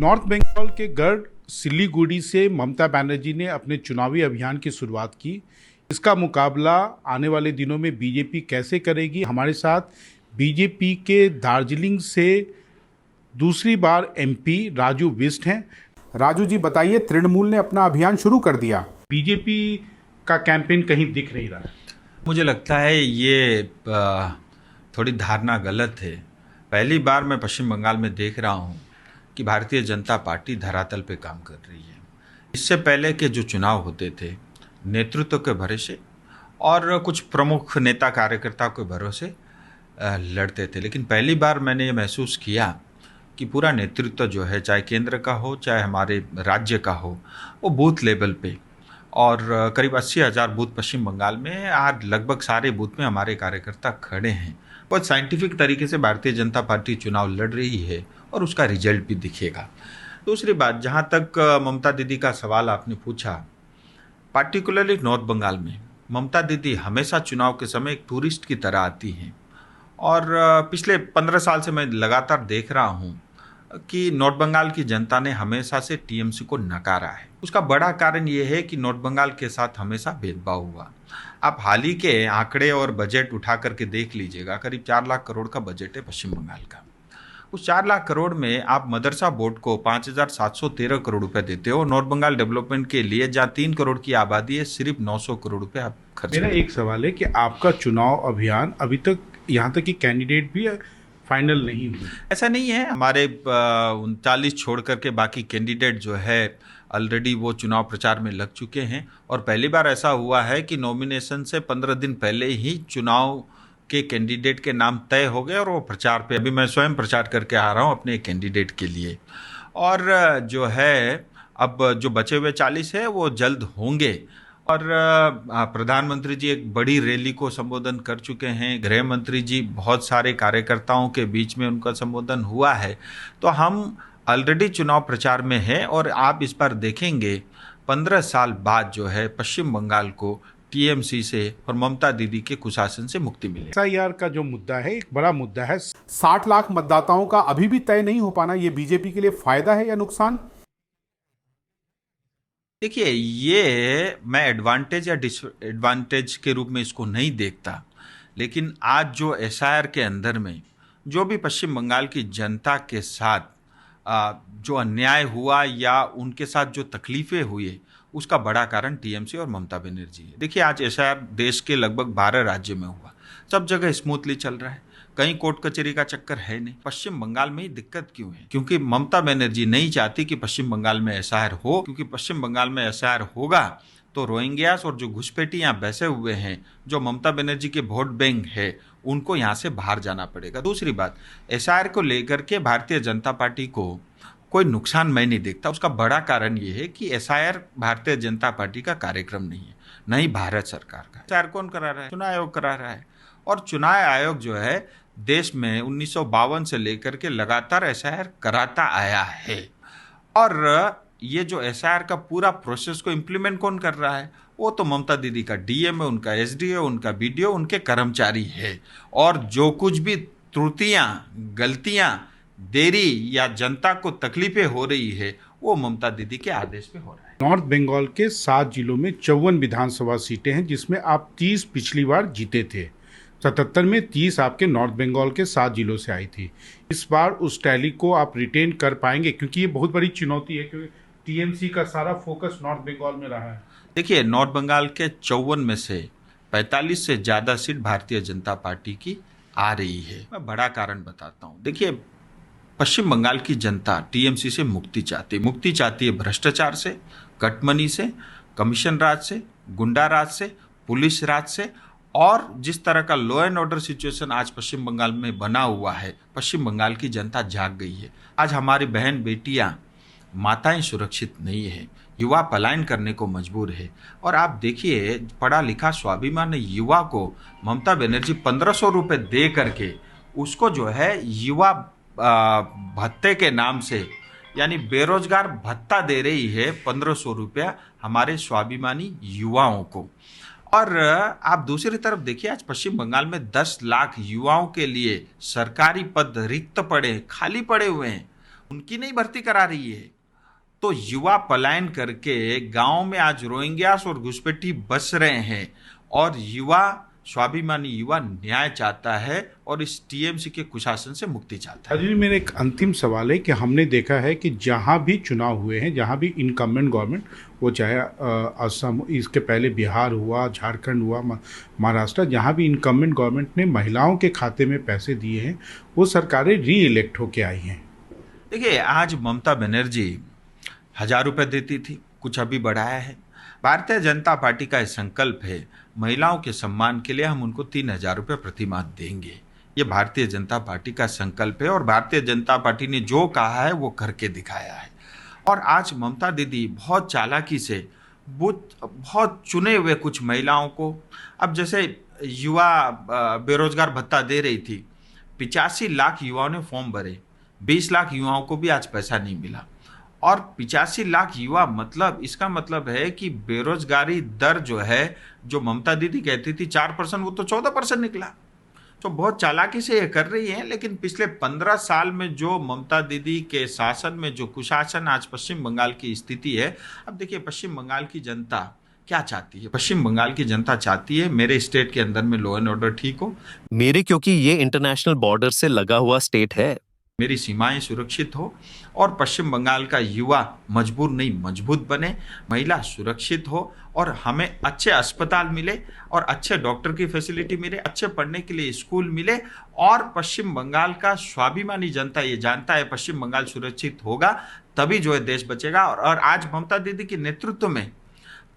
North Bengal के गढ़ सिलीगुड़ी से ममता बनर्जी ने अपने चुनावी अभियान की शुरुआत की। इसका मुकाबला आने वाले दिनों में बीजेपी कैसे करेगी? हमारे साथ बीजेपी के दार्जिलिंग से दूसरी बार एमपी राजू बिस्ट हैं। राजू जी बताइए, तृणमूल ने अपना अभियान शुरू कर दिया, बीजेपी का कैंपेन कहीं दिख नहीं रहा है। मुझे लगता है ये थोड़ी धारणा गलत है। पहली बार मैं पश्चिम बंगाल में देख रहा हूँ कि भारतीय जनता पार्टी धरातल पे काम कर रही है। इससे पहले के जो चुनाव होते थे, नेतृत्व के भरोसे और कुछ प्रमुख नेता कार्यकर्ताओं के भरोसे लड़ते थे, लेकिन पहली बार मैंने ये महसूस किया कि पूरा नेतृत्व जो है, चाहे केंद्र का हो चाहे हमारे राज्य का हो, वो बूथ लेवल पे और करीब 80,000 बूथ पश्चिम बंगाल में, आज लगभग सारे बूथ में हमारे कार्यकर्ता खड़े हैं। बहुत साइंटिफिक तरीके से भारतीय जनता पार्टी चुनाव लड़ रही है और उसका रिजल्ट भी दिखेगा। दूसरी बात, जहाँ तक ममता दीदी का सवाल आपने पूछा, पार्टिकुलरली नॉर्थ बंगाल में ममता दीदी हमेशा चुनाव के समय एक टूरिस्ट की तरह आती हैं और पिछले 15 साल से मैं लगातार देख रहा हूँ कि नॉर्थ बंगाल की जनता ने हमेशा से टीएमसी को नकारा है। उसका बड़ा कारण ये है कि नॉर्थ बंगाल के साथ हमेशा भेदभाव हुआ। आप हाल ही के आंकड़े और बजट उठा करके देख लीजिएगा, करीब 4 लाख करोड़ का बजट है पश्चिम बंगाल का। उस 4 लाख करोड़ में आप मदरसा बोर्ड को 5,713 करोड़ रुपए देते हो। नॉर्थ बंगाल डेवलपमेंट के लिए जहाँ 3 करोड़ की आबादी है, सिर्फ 900 करोड़ रुपए आप खर्च। मेरा एक सवाल है कि आपका चुनाव अभियान अभी तक, यहाँ तक कि कैंडिडेट भी फाइनल नहीं हुए। ऐसा नहीं है, हमारे 39 छोड़ करके बाकी कैंडिडेट जो है ऑलरेडी वो चुनाव प्रचार में लग चुके हैं। और पहली बार ऐसा हुआ है कि नॉमिनेशन से 15 दिन पहले ही चुनाव के कैंडिडेट के नाम तय हो गए और वो प्रचार पे, अभी मैं स्वयं प्रचार करके आ रहा हूँ अपने कैंडिडेट के लिए। और जो है अब जो बचे हुए 40 है वो जल्द होंगे। और प्रधानमंत्री जी एक बड़ी रैली को संबोधन कर चुके हैं, गृह मंत्री जी बहुत सारे कार्यकर्ताओं के बीच में उनका संबोधन हुआ है। तो हम ऑलरेडी चुनाव प्रचार में हैं और आप इस बार देखेंगे 15 साल बाद जो है पश्चिम बंगाल को टीएमसी से और ममता दीदी के कुशासन से मुक्ति मिले। एसआईआर का जो मुद्दा है, एक बड़ा मुद्दा है। 60 लाख मतदाताओं का अभी भी तय नहीं हो पाना, ये बीजेपी के लिए फायदा है या नुकसान? देखिए, ये मैं एडवांटेज या डिसएडवांटेज के रूप में इसको नहीं देखता, लेकिन आज जो एसआईआर के अंदर में जो भी पश्चिम बंगाल की जनता के साथ जो अन्याय हुआ या उनके साथ जो तकलीफें हुई, उसका बड़ा कारण टीएमसी और ममता बनर्जी है। देखिए, आज एसआईआर देश के लगभग 12 राज्य में हुआ, सब जगह स्मूथली चल रहा है, कहीं कोर्ट कचहरी का चक्कर है नहीं। पश्चिम बंगाल में ही दिक्कत क्यों है? क्योंकि ममता बनर्जी नहीं चाहती कि पश्चिम बंगाल में एसआईआर हो, क्योंकि पश्चिम बंगाल में एसआईआर होगा तो रोहिंग्यास और जो घुसपैठी यहाँ बैसे हुए हैं, जो ममता बनर्जी के वोट बैंक है, उनको यहाँ से बाहर जाना पड़ेगा। दूसरी बात, एसआईआर को लेकर के भारतीय जनता पार्टी को कोई नुकसान मैं नहीं देखता। उसका बड़ा कारण ये है कि एसआईआर भारतीय जनता पार्टी का कार्यक्रम नहीं है, न ही भारत सरकार का। एसआईआर कौन करा रहा है? चुनाव आयोग करा रहा है। और चुनाव आयोग जो है देश में 1952 से लेकर के लगातार एसआईआर कराता आया है। और ये जो एसआईआर का पूरा प्रोसेस को इम्प्लीमेंट कौन कर रहा है? वो तो ममता दीदी का डीएम है, उनका एसडीओ, उनका बीडीओ, उनके कर्मचारी है। और जो कुछ भी त्रुटियां, गलतियां, देरी या जनता को तकलीफें हो रही है, वो ममता दीदी के आदेश पे हो रहा है। नॉर्थ बंगाल के 7 जिलों में 54 विधानसभा सीटें हैं, जिसमें आप 30 पिछली बार जीते थे। 77 में 30 आपके नॉर्थ बंगाल के 7 जिलों से आई थी। इस बार उस टैली को आप रिटेन कर पाएंगे? क्योंकि ये बहुत बड़ी चुनौती है, क्योंकि टीएमसी का सारा फोकस नॉर्थ बंगाल में रहा है। देखिए, नॉर्थ बंगाल के 54 में से 45 से ज़्यादा सीट भारतीय जनता पार्टी की आ रही है। मैं बड़ा कारण बताता हूँ। देखिए, पश्चिम बंगाल की जनता टीएमसी से मुक्ति चाहती है भ्रष्टाचार से, कटमनी से, कमीशन राज से, गुंडा राज से, पुलिस राज से। और जिस तरह का लॉ एंड ऑर्डर सिचुएशन आज पश्चिम बंगाल में बना हुआ है, पश्चिम बंगाल की जनता जाग गई है। आज हमारी बहन बेटियां, माताएं सुरक्षित नहीं है, युवा पलायन करने को मजबूर है। और आप देखिए, पढ़ा लिखा स्वाभिमानी युवा को ममता बनर्जी 1500 रुपये दे करके उसको जो है युवा भत्ते के नाम से, यानी बेरोजगार भत्ता दे रही है 1500 रुपया हमारे स्वाभिमानी युवाओं को। और आप दूसरी तरफ देखिए, आज पश्चिम बंगाल में 10 लाख युवाओं के लिए सरकारी पद रिक्त पड़े, खाली पड़े हुए हैं। उनकी नहीं भर्ती करा रही है। तो युवा पलायन करके गांव में आज रोहिंग्यास और घुसपैठी बस रहे हैं, और युवा स्वाभिमानी युवा न्याय चाहता है और इस टीएमसी के कुशासन से मुक्ति चाहता है। राजीव, मेरा एक अंतिम सवाल है कि हमने देखा है कि जहां भी चुनाव हुए हैं, जहां भी इनकम्बेंट गवर्नमेंट, वो चाहे असम, इसके पहले बिहार हुआ, झारखंड हुआ, महाराष्ट्र, जहां भी इनकम्बेंट गवर्नमेंट ने महिलाओं के खाते में पैसे दिए हैं, वो सरकारें री इलेक्ट होके आई हैं। देखिए, आज ममता बनर्जी 1,000 रुपये देती थी, कुछ अभी बढ़ाया है। भारतीय जनता पार्टी का संकल्प है, महिलाओं के सम्मान के लिए हम उनको 3,000 रुपये प्रति माह देंगे। ये भारतीय जनता पार्टी का संकल्प है, और भारतीय जनता पार्टी ने जो कहा है वो करके दिखाया है। और आज ममता दीदी बहुत चालाकी से बहुत चुने हुए कुछ महिलाओं को, अब जैसे युवा बेरोजगार भत्ता दे रही थी, 85 लाख युवाओं ने फॉर्म भरे, 20 लाख युवाओं को भी आज पैसा नहीं मिला। और 85 लाख युवा, मतलब इसका मतलब है कि बेरोजगारी दर जो है, जो ममता दीदी कहती थी 4%, वो तो 14% निकला। तो बहुत चालाकी से ये कर रही है। लेकिन पिछले 15 साल में जो ममता दीदी के शासन में जो कुशासन आज पश्चिम बंगाल की स्थिति है, अब देखिए पश्चिम बंगाल की जनता क्या चाहती है। पश्चिम बंगाल की जनता चाहती है मेरे स्टेट के अंदर में लॉ एंड ऑर्डर ठीक हो, क्योंकि ये इंटरनेशनल बॉर्डर से लगा हुआ स्टेट है, मेरी सीमाएं सुरक्षित हो, और पश्चिम बंगाल का युवा मजबूर नहीं मजबूत बने, महिला सुरक्षित हो, और हमें अच्छे अस्पताल मिले, और अच्छे डॉक्टर की फैसिलिटी मिले, अच्छे पढ़ने के लिए स्कूल मिले, और पश्चिम बंगाल का स्वाभिमानी जनता ये जानता है पश्चिम बंगाल सुरक्षित होगा तभी जो है देश बचेगा। और आज ममता दीदी के नेतृत्व में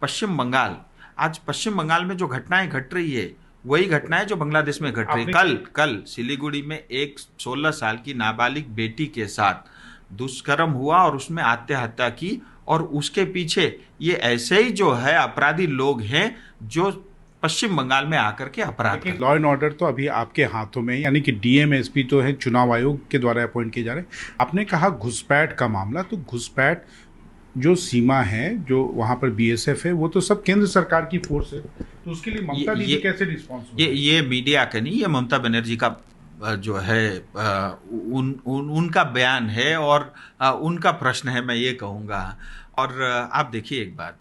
पश्चिम बंगाल में जो घटनाएं घट रही है, वही घटना है जो बांग्लादेश में घट रही है। कल सिलीगुड़ी में एक 16 साल की नाबालिग बेटी के साथ दुष्कर्म हुआ और उसमें आत्महत्या की, और उसके पीछे ये ऐसे ही जो है अपराधी लोग हैं जो पश्चिम बंगाल में आकर के अपराध करते हैं। लॉ एंड ऑर्डर तो अभी आपके हाथों में है, यानी कि डीएम एसपी तो है, चुनाव आयोग के द्वारा अपॉइंट किए जा रहे हैं। आपने कहा घुसपैठ का मामला, तो घुसपैठ जो सीमा है, जो वहां पर बीएसएफ है, वो तो सब केंद्र सरकार की फोर्स है, तो उसके लिए ममता दीदी कैसे रिस्पॉन्स? ये मीडिया का नहीं, ये ममता बनर्जी का जो है उनका बयान है, और उनका प्रश्न है, मैं ये कहूँगा। और आप देखिए एक बात,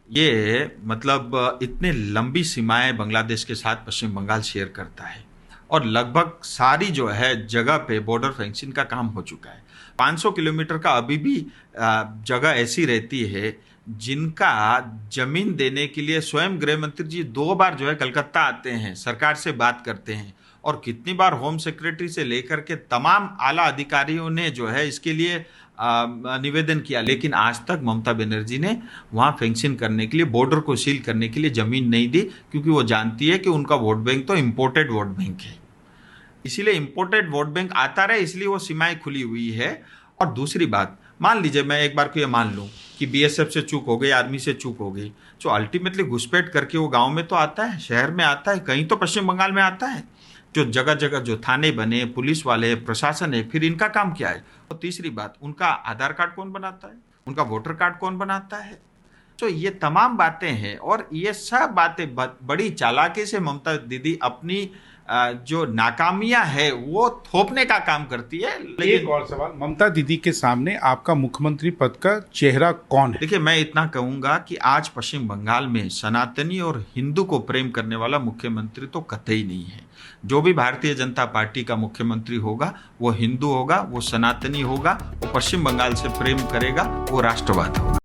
ये मतलब इतने लंबी सीमाएं बांग्लादेश के साथ पश्चिम बंगाल शेयर करता है, और लगभग सारी जो है जगह पे बॉर्डर फेंसिंग का काम हो चुका है। 500 किलोमीटर का अभी भी जगह ऐसी रहती है जिनका जमीन देने के लिए स्वयं गृह मंत्री जी 2 बार जो है कलकत्ता आते हैं, सरकार से बात करते हैं, और कितनी बार होम सेक्रेटरी से लेकर के तमाम आला अधिकारियों ने जो है इसके लिए निवेदन किया, लेकिन आज तक ममता बनर्जी ने वहाँ फेंसिंग करने के लिए, बॉर्डर को सील करने के लिए जमीन नहीं दी, क्योंकि वो जानती है कि उनका वोट बैंक तो इम्पोर्टेड वोट बैंक है। इसीलिए इम्पोर्टेड वोट बैंक आता रहे, इसलिए वो सीमाएं खुली हुई है। और दूसरी बात, मान लीजिए मैं एक बार को ये मान लूँ कि बीएसएफ से चूक हो गई, आर्मी से चूक हो गई, जो अल्टीमेटली घुसपैठ करके वो गाँव में तो आता है, शहर में आता है, कहीं तो पश्चिम बंगाल में आता है, जो जगह जगह जो थाने बने, पुलिस वाले, प्रशासन है, फिर इनका काम क्या है? और तीसरी बात, उनका आधार कार्ड कौन बनाता है, उनका वोटर कार्ड कौन बनाता है? तो ये तमाम बातें हैं, और ये सब बातें बड़ी चालाकी से ममता दीदी अपनी जो नाकामियां है वो थोपने का काम करती है। लेकिन एक और सवाल, ममता दीदी के सामने आपका मुख्यमंत्री पद का चेहरा कौन है? देखिए, मैं इतना कहूंगा कि आज पश्चिम बंगाल में सनातनी और हिंदू को प्रेम करने वाला मुख्यमंत्री तो कतई नहीं है। जो भी भारतीय जनता पार्टी का मुख्यमंत्री होगा वो हिंदू होगा, वो सनातनी होगा, वो पश्चिम बंगाल से प्रेम करेगा, वो राष्ट्रवाद होगा।